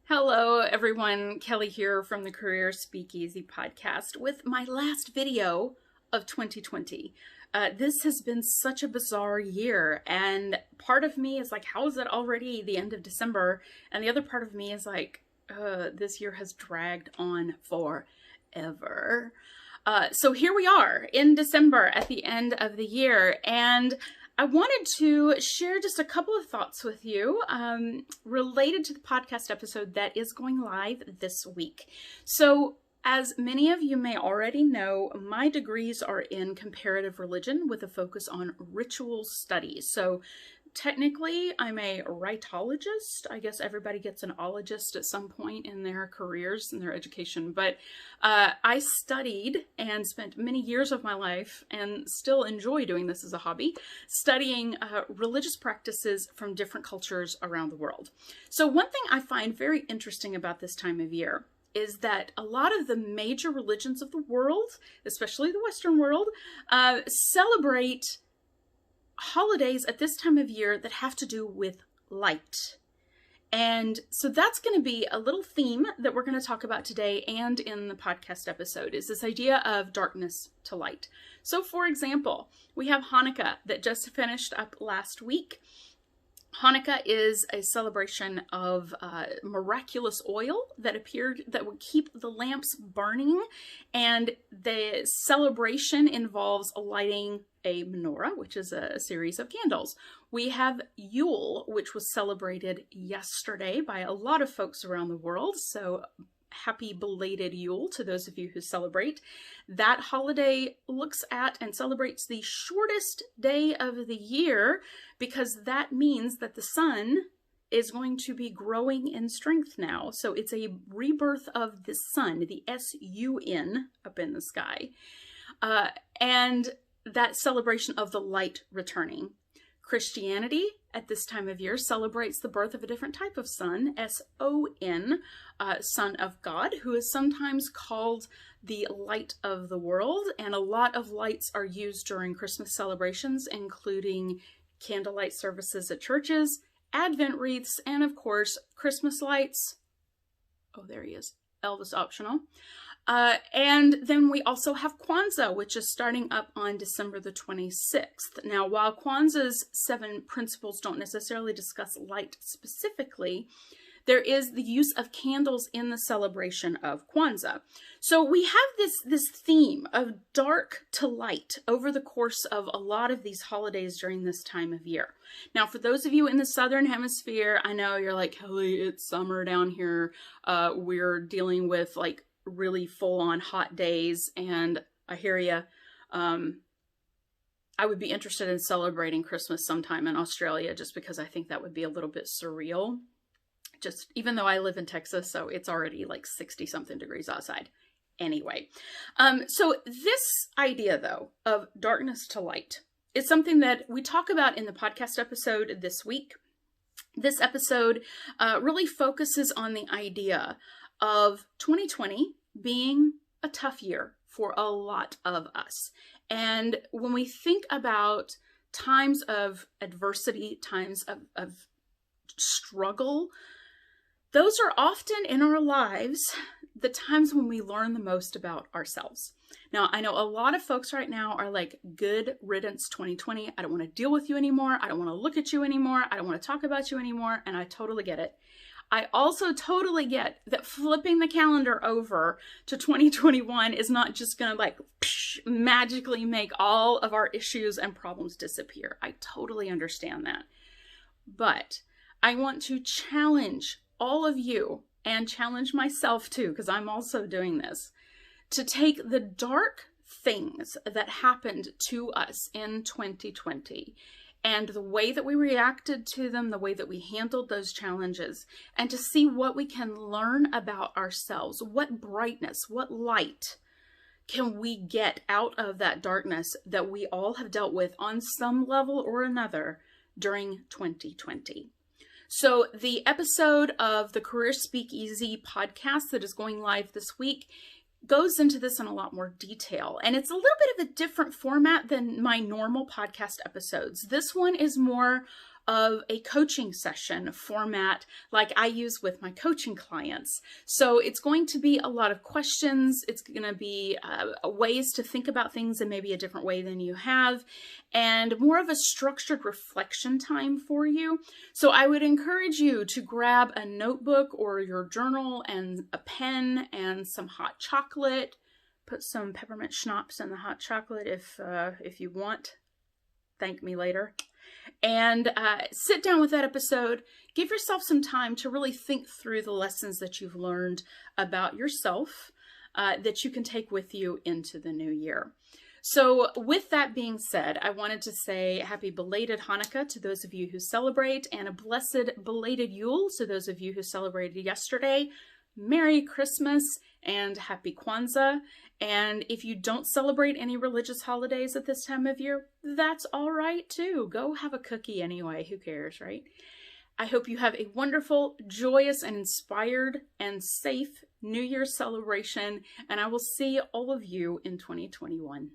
Hello everyone, Kelly here from the Career Speakeasy podcast with my last video of 2020. This has been such a bizarre year, and part of me is like, how is it already the end of December? And the other part of me is like, this year has dragged on forever. So here we are in December at the end of the year, and I wanted to share just a couple of thoughts with you related to the podcast episode that is going live this week. So, as many of you may already know, my degrees are in comparative religion with a focus on ritual studies. So, technically, I'm a riteologist. I guess everybody gets an ologist at some point in their careers and their education. But I studied and spent many years of my life, and still enjoy doing this as a hobby, studying religious practices from different cultures around the world. So one thing I find very interesting about this time of year is that a lot of the major religions of the world, especially the Western world, celebrate holidays at this time of year that have to do with light. And so that's going to be a little theme that we're going to talk about today and in the podcast episode, is this idea of darkness to light. So for example, we have Hanukkah that just finished up last week. Hanukkah is a celebration of miraculous oil that appeared that would keep the lamps burning, and the celebration involves lighting a menorah, which is a series of candles. We have Yule, which was celebrated yesterday by a lot of folks around the world, so happy belated Yule to those of you who celebrate. That holiday looks at and celebrates the shortest day of the year, because that means that the sun is going to be growing in strength now. So it's a rebirth of the sun, the S-U-N up in the sky. And that celebration of the light returning. Christianity at this time of year celebrates the birth of a different type of sun, S-O-N, Son of God, who is sometimes called the light of the world. And a lot of lights are used during Christmas celebrations, including candlelight services at churches, Advent wreaths, and of course, Christmas lights. Oh, there he is. Elvis optional. And then we also have Kwanzaa, which is starting up on December the 26th. Now, while Kwanzaa's 7 principles don't necessarily discuss light specifically, there is the use of candles in the celebration of Kwanzaa. So we have this theme of dark to light over the course of a lot of these holidays during this time of year. Now, for those of you in the Southern Hemisphere, I know you're like, Kelly, it's summer down here. We're dealing with like really full-on hot days, and I hear you. I would be interested in celebrating Christmas sometime in Australia, just because I think that would be a little bit surreal. Just even though I live in Texas, so it's already like 60-something degrees outside. Anyway, so this idea, though, of darkness to light is something that we talk about in the podcast episode this week. This episode really focuses on the idea of 2020 being a tough year for a lot of us. And when we think about times of adversity, times of struggle, those are often in our lives the times when we learn the most about ourselves. Now, I know a lot of folks right now are like, good riddance 2020. I don't want to deal with you anymore. I don't want to look at you anymore. I don't want to talk about you anymore. And I totally get it. I also totally get that flipping the calendar over to 2021 is not just going to like magically make all of our issues and problems disappear. I totally understand that. But I want to challenge all of you, and challenge myself too, because I'm also doing this, to take the dark things that happened to us in 2020 and the way that we reacted to them, the way that we handled those challenges, and to see what we can learn about ourselves. What brightness, what light can we get out of that darkness that we all have dealt with on some level or another during 2020? So the episode of the Career Speakeasy podcast that is going live this week goes into this in a lot more detail. And it's a little bit of a different format than my normal podcast episodes. This one is more of a coaching session format like I use with my coaching clients. So it's going to be a lot of questions. It's going to be ways to think about things in maybe a different way than you have, and more of a structured reflection time for you. So I would encourage you to grab a notebook or your journal and a pen and some hot chocolate. Put some peppermint schnapps in the hot chocolate if you want. Thank me later. And sit down with that episode. Give yourself some time to really think through the lessons that you've learned about yourself that you can take with you into the new year. So with that being said, I wanted to say happy belated Hanukkah to those of you who celebrate, and a blessed belated Yule to those of you who celebrated yesterday. Merry Christmas and happy Kwanzaa. And if you don't celebrate any religious holidays at this time of year, that's all right too. Go have a cookie anyway. Who cares, right? I hope you have a wonderful, joyous, and inspired and safe New Year's celebration. And I will see all of you in 2021.